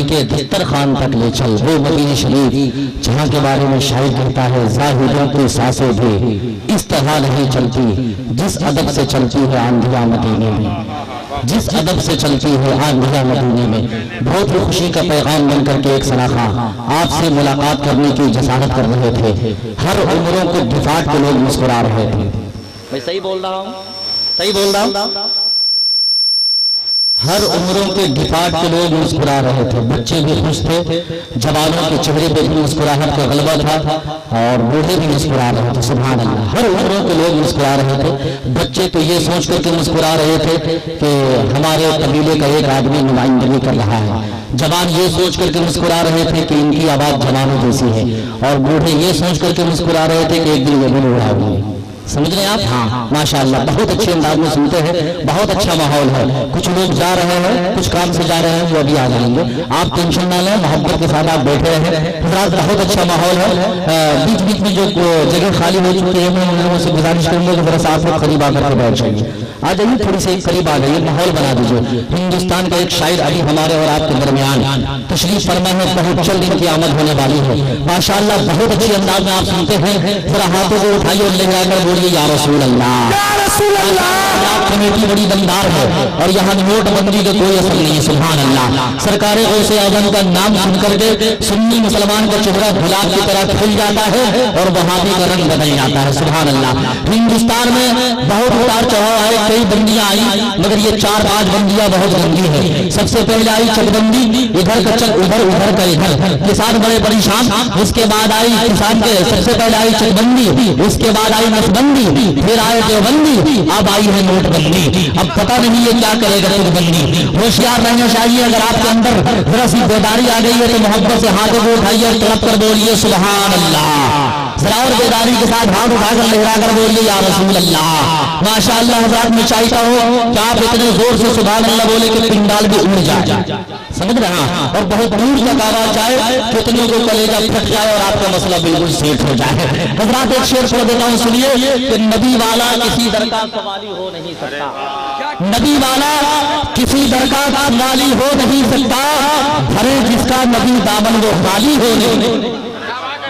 کے دسترخوان تک لے چل، وہ مدینہ شریف جہاں کے بارے میں شاعر کہتا ہے زاہدوں کی سانسیں بھی اس طرح نہیں چلتی جس ادب سے چلتی ہے آندھیاں مدینے میں، جس ادب سے چلتی ہے آندھیاں مدینے میں۔ بہت ہی خوشی کا پیغام بن کر کے ایک سناخا آپ سے ملاقات کرنے کی جسارت کر رہے تھے، ہر عمروں کو دفاٹ کے لوگ مسکرا رہے تھے۔ میں صحیح بول رہا ہوں؟ صحیح بول رہا ہوں؟ ہر عمروں کے ڈپارٹ کے لوگ مسکرا رہے تھے، بچے بھی خوش تھے، جوانوں کے چہرے پہ بھی مسکراہٹ کا غلبہ تھا اور بوڑھے بھی مسکرا رہے تھے۔ سبحان اللہ، ہر عمروں کے لوگ مسکرا رہے تھے۔ بچے تو یہ سوچ کر کے مسکرا رہے تھے کہ ہمارے قبیلے کا ایک آدمی نمائندگی کر رہا ہے، جوان یہ سوچ کر کے مسکرا رہے تھے کہ ان کی آواز جوانوں جیسی ہے، اور بوڑھے یہ سوچ کر کے مسکرا رہے تھے کہ ایک دن یہ بھی بوڑھا ہوگا۔ سمجھ رہے ہیں آپ؟ ہاں ماشاءاللہ، بہت اچھے انداز میں سنتے ہیں، بہت اچھا ماحول ہے۔ کچھ لوگ جا رہے ہیں، کچھ کام سے جا رہے ہیں، وہ ابھی آ جائیں گے، آپ ٹینشن نہ لیں، محبت کے ساتھ آپ بیٹھے رہیں۔ حضرات بہت اچھا ماحول ہے، بیچ بیچ میں جو جگہ خالی ہو چکی ہے میں ان لوگوں سے گزارش کروں گا کہ ذرا سا آپ لوگ قریب آ کر کے بیٹھ جائیے، آ جائیے، تھوڑی سی قریب آ جائیے، ماحول بنا دیجیے۔ ہندوستان کا ایک شاعر ابھی ہمارے اور آپ کے درمیان تشریف فرما ہے، بہت جلد ان کی آمد ہونے والی ہے ماشاءاللہ، بہت اچھے انداز میں آپ سنتے ہیں، ذرا ہاتھوں کو اٹھائیے اور لے جا کر بولیے یا رسول اللہ، یا رسول اللہ۔ آپ کمیٹی بڑی دمدار ہے اور یہاں نوٹ بندی کا کوئی اثر نہیں ہے۔ سبحان اللہ، سرکار غوث اعظم کا نام سن کر کے سنی مسلمان کا چہرہ گلاب کی طرح کھل جاتا ہے اور وہابی کا رنگ بدل جاتا ہے۔ سبحان اللہ، ہندوستان میں بہت اتار چڑھاؤ آئے، کئی بندیاں آئی، مگر یہ 4-5 بندیاں بہت گندی ہے۔ سب سے پہلے آئی چک بندی، ادھر کا چک ادھر، ادھر کا ادھر، کسان بڑے پریشان۔ اس کے بعد آئی کسان کے سب سے پہلے آئی چک بندی، اس کے بعد آئی نس بندی، پھر آئے دیوبندی، اب آئی ہے نوٹ بندی۔ اب پتہ نہیں یہ کیا کرے گا نوٹ بندی۔ ہوشیار رہنا چاہیے، اگر آپ کے اندر ذرا سی بیداری آ گئی ہے تو محبت سے ہاتھوں کو اٹھائیے اور تڑپ کر بولیے سبحان اللہ، ذرا اور بیداری کے ساتھ ہاتھ اٹھا کر لہرا کر بولیے یا رسول اللہ۔ ماشاءاللہ حضرات، میں چاہتا ہوں کہ آپ اتنے زور سے سبحان اللہ بولے کہ پنڈال بھی اڑ جائے، سمجھ رہے ہیں، اور بہت دور تک آواز جائے، کتنوں کو کلیجہ پھٹ جائے اور آپ کا مسئلہ بالکل سیٹ ہو جائے۔ حضرات ایک شعر پڑھ دیتا ہوں، سنیے کہ نبی والا کسی در کا سوالی ہو نہیں سکتا، نبی والا کسی در کا سوالی ہو نہیں سکتا، بھرے جس کا نبی دامن وہ خالی ہو نہیں،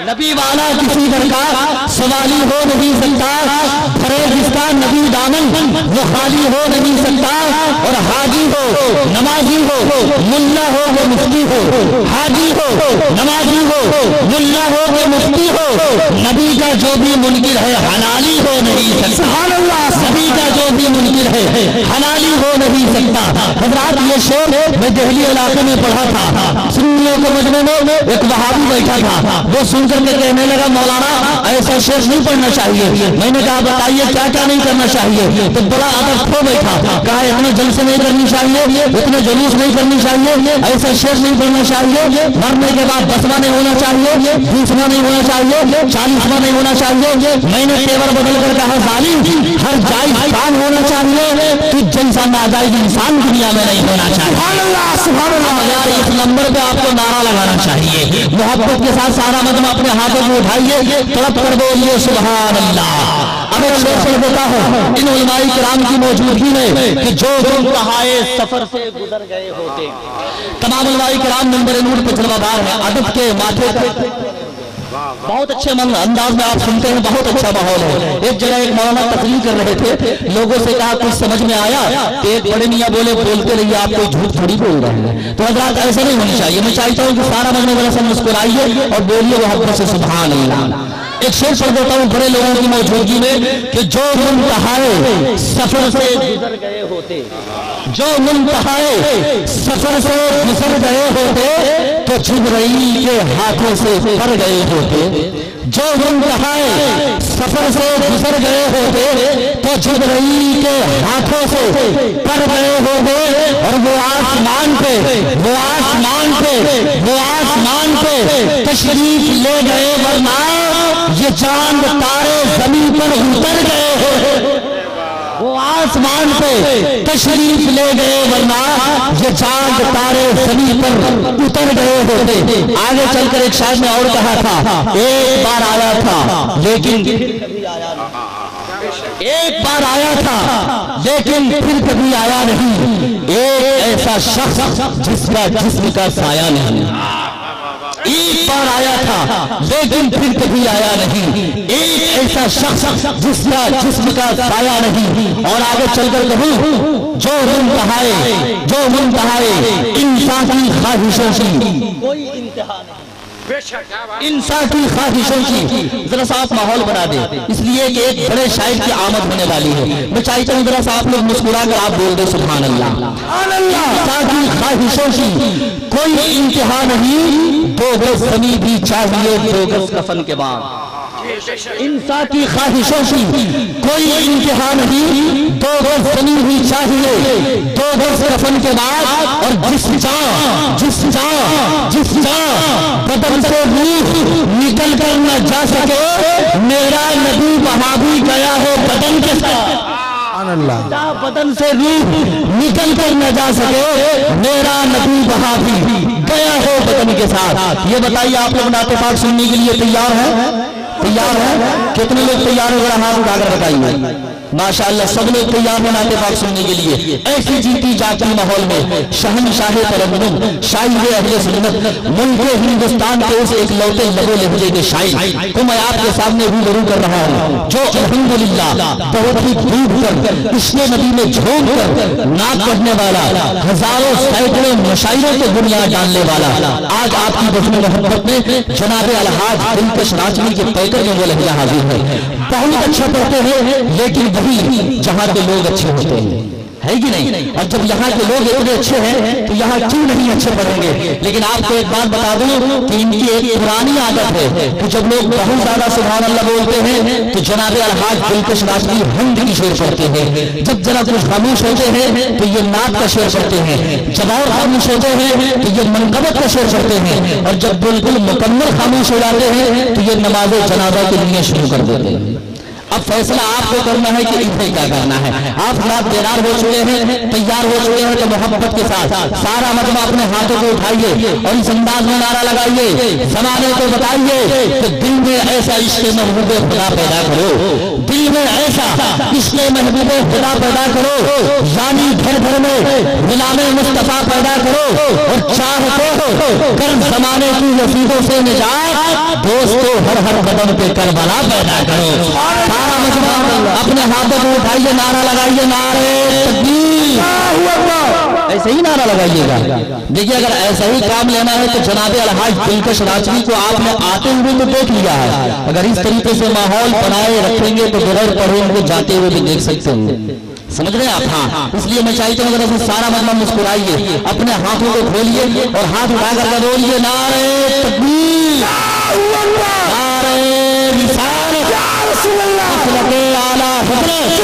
نبی والا کسی در کا سوالی ہو نہیں سکتا، بھرے جس کا نبی دامن وہ خالی ہو نہیں سکتا، اور حاجی ہو نمازی ہو ملا ہو وہ مفتی ہو، حاجی ہو نمازی ہو ملا ہو وہ مفتی ہو، نبی کا جو بھی منکر ہے حلالی ہو نہیں سکتا۔ سبحان اللہ، نبی کا جو بھی منکر ہے حلالی ہو نہیں سکتا۔ حضرات یہ شعر میں دہلی علاقے میں پڑھا تھا، سنیوں کے مجمع میں ایک وہابی بیٹھا تھا، وہ سن کر کے کہنے لگا مولانا ایسا شعر نہیں پڑھنا چاہیے۔ میں نے کہا بتائیے کیا کیا نہیں کرنا چاہیے، تو بڑا ادب کھو بیٹھا، کہا اتنے جلسے نہیں کرنی چاہیے، اتنے جلوس نہیں کرنی چاہیے، ایسا شعر نہیں پڑھنا چاہیے، مرنے کے بعد 10واں نہیں ہونا چاہیے، 20واں نہیں ہونا چاہیے، 40واں نہیں ہونا چاہیے۔ میں نے تیور بدل کر کہا ظالم، ہر جائز کام ہونا چاہیے، تجھ جیسا ناجائز انسان دنیا میں نہیں ہونا چاہیے۔ سبحان اللہ، سبحان اللہ۔ یار اس نمبر پہ آپ کو نعرہ لگانا چاہیے، محبت کے ساتھ سارا مجمع اپنے ہاتھوں کو اٹھائیے، تڑپ کر بولیے سبحان اللہ۔ اب ایک شعر پڑھ دیتا ہوں ان علماء کرام کی موجودگی میں کہ جو تم کہائے سفر سے گزر گئے ہوتے، تمام علماء کرام نمبر نور پہ جلوہ دار ہے، ادب کے ماتھے پر بہت اچھے انداز میں آپ سنتے ہیں، بہت اچھا ماحول ہے۔ ایک جگہ ایک مولانا تقریر کر رہے تھے، لوگوں سے کہا کچھ سمجھ میں آیا، ایک بڑے میاں بولے بولتے رہیے، آپ کوئی جھوٹ تھوڑی بول رہے ہیں۔ تو حضرات ایسا نہیں ہونا چاہیے، میں چاہتا ہوں کہ سارا مجمع والا سب مسکرائیے اور بولیے محبت سے سبحان اللہ۔ ایک شعر پڑھ دیتا ہوں بڑے لوگوں کی موجودگی میں کہ جو منتہائے سفر سے گزر گئے ہوتے، جو منتہائے سفر سے گزر گئے ہوتے تو جبرائیل کے ہاتھوں سے پر گئے ہوتے، جو منتہائے سفر سے گزر گئے ہوتے تو جبرائیل کے ہاتھوں سے پر گئے ہوتے، اور وہ آسمان پہ وہ آسمان پہ وہ آسمان پہ تشریف لے گئے، ورنہ یہ چاند تارے زمین پر اتر گئے ہوتے، وہ آسمان پہ تشریف لے گئے، ورنہ یہ چاند تارے زمین پر اتر گئے ہوتے۔ آگے چل کر ایک شاعر نے اور کہا تھا، ایک بار آیا تھا لیکن ایک بار آیا تھا لیکن پھر کبھی آیا نہیں، ایک ایسا شخص جس کا جسم کا سایہ نہیں، ایک بار آیا تھا لیکن پھر کبھی آیا نہیں، ایک ایسا شخص جس کا جسم کا سایہ نہیں۔ اور آگے چل کر کہوں جو منتہائے انسان کی خواہشوں کی کوئی انتہا نہیں، انسان کی خواہشوں کی۔ ذرا سا آپ ماحول بنا دیں، اس لیے کہ ایک بڑے شاعر کی آمد ہونے والی ہے۔ میں چاہتا ہوں ذرا سا آپ لوگ مسکرا کر آپ بول دیں سبحان اللہ۔ انسان کی خواہشوں کی کوئی انتہا نہیں، دو گز زمین بھی چاہیے دو گز کفن کے بعد۔ انسان کی خواہشوں کی کوئی انتہا نہیں، دو گز زمین بھی چاہیے دو گز کفن کے بعد۔ اور جس جان بدن سے روح نکل کر نہ جا سکے، میرا نبی وہاں بھی گیا ہے بدن کے ساتھ۔ بدن سے روح نکل کر نہ جا سکے، میرا نبی وہاں بھی گیا ہے بدن کے ساتھ۔ یہ بتائیے آپ لوگ نعت پاک سننے کے لیے تیار ہیں؟ کتنے لوگ تیار ہو؟ ذرا ہاتھ اٹھا کر بتائیے۔ ماشاءاللہ سب لوگ تیار ہیں نعت پاک سننے کے لیے۔ ایسی جیتی جاگتی ماحول میں شہنشاہ ترنم، شاعر اہل سنت، ملک ہندوستان کے اس ایک لوتے لبو لہجے کے شاعر کو میں آپ کے سامنے روبرو کر رہا ہوں، جو الحمدللہ بہت ہی ڈوب کر عشق نبی میں جھونک کر نعت پڑھنے والا، ہزاروں سینکڑوں مشاعروں کو بنیاد ڈالنے والا، آج آپ کی بہت محبت میں جناب الحاج دلکش ناچنی کے پیکر میں وہ لہجہ حاضر ہے۔ بہت اچھا پڑھتے ہیں لیکن وہی جہاں کے لوگ اچھے ہوتے ہیں، ہے کہ نہیں؟ اور جب یہاں کے لوگ اتنے اچھے ہیں تو یہاں کیوں نہیں اچھے پڑھیں گے؟ لیکن آپ کو ایک بات بتا دوں کہ ان کی ایک پرانی عادت ہے کہ جب لوگ بہت زیادہ سبحان اللہ بولتے ہیں تو جناب الحاج دلکش ناچنی حمد کی شعر پڑھتے ہیں، جب ذرا کچھ خاموش ہوتے ہیں تو یہ نعت کا شعر پڑھتے ہیں، جب اور خاموش ہوتے ہیں تو یہ منقبت کا شعر پڑھتے ہیں، اور جب بالکل مکمل خاموش ہو جاتے ہیں تو یہ نماز جنازہ کے لیے شروع کر دیتے ہیں۔ اب فیصلہ آپ کو کرنا ہے کہ انہیں کیا کرنا ہے۔ آپ خلاف بیدار ہو چکے ہیں، تیار ہو چکے ہیں تو محبت کے ساتھ سارا مجمع اپنے ہاتھوں کو اٹھائیے اور اس انداز میں نعرہ لگائیے، زمانے کو بتائیے کہ دل میں ایسا عشق محبوب خدا پیدا کرو، دل میں ایسا عشق محبوب خدا پیدا کرو، یعنی گھر گھر میں غلام مصطفیٰ پیدا کرو، اور چاہتے ہو گرم زمانے کی نصیبوں سے نجات، دوستو ہر ہر قدم پہ کربلا پیدا کرو۔ سارا مجمع اپنے ہاتھوں کو اٹھائیے، نعرہ لگائیے، نعرے تکبیر، ایسے ہی نعرہ لگائیے گا۔ دیکھیے اگر ایسا ہی کام لینا ہے تو جناب الحاج دلکش ناچنی کو آپ نے آتے ہوئے تو دیکھ لیا ہے، اگر اس طریقے سے ماحول بنائے رکھیں گے تو بغیر پڑھے ان کو جاتے ہوئے بھی دیکھ سکتے ہیں، سمجھ رہے ہیں آپ؟ ہاں، اس لیے میں چاہتا ہوں اگر سارا مجمع مسکرائیے، اپنے ہاتھوں کو کھولیے اور ہاتھ اٹھا کر بولیے نعرے تکبیر، نعرے رسالت، اعلیٰ حضرت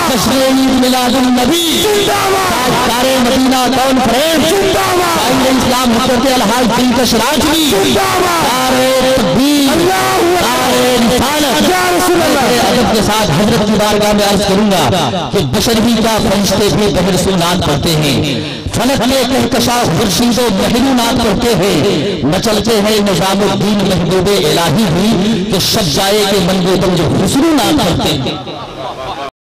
جشن عید میلاد النبی، تاجدار مدینہ کانفرنس، قائد اسلام حضرت الحاج دلکش ناچنی، نعرے تکبیر، نعرے رسالت۔ ادب کے ساتھ حضرت کی بارگاہ میں عرض کروں گا کہ بشر بھی کیا فرشتے بھی بہر سنات پڑھتے ہیں، فلک میں کہکشاں خورشید و مہرو نات پڑھتے ہیں، مچلتے ہیں نظام الدین محبوب الہی بھی کہ شب جائے کہ منگو بن جو خسرو نات پڑھتے ہیں۔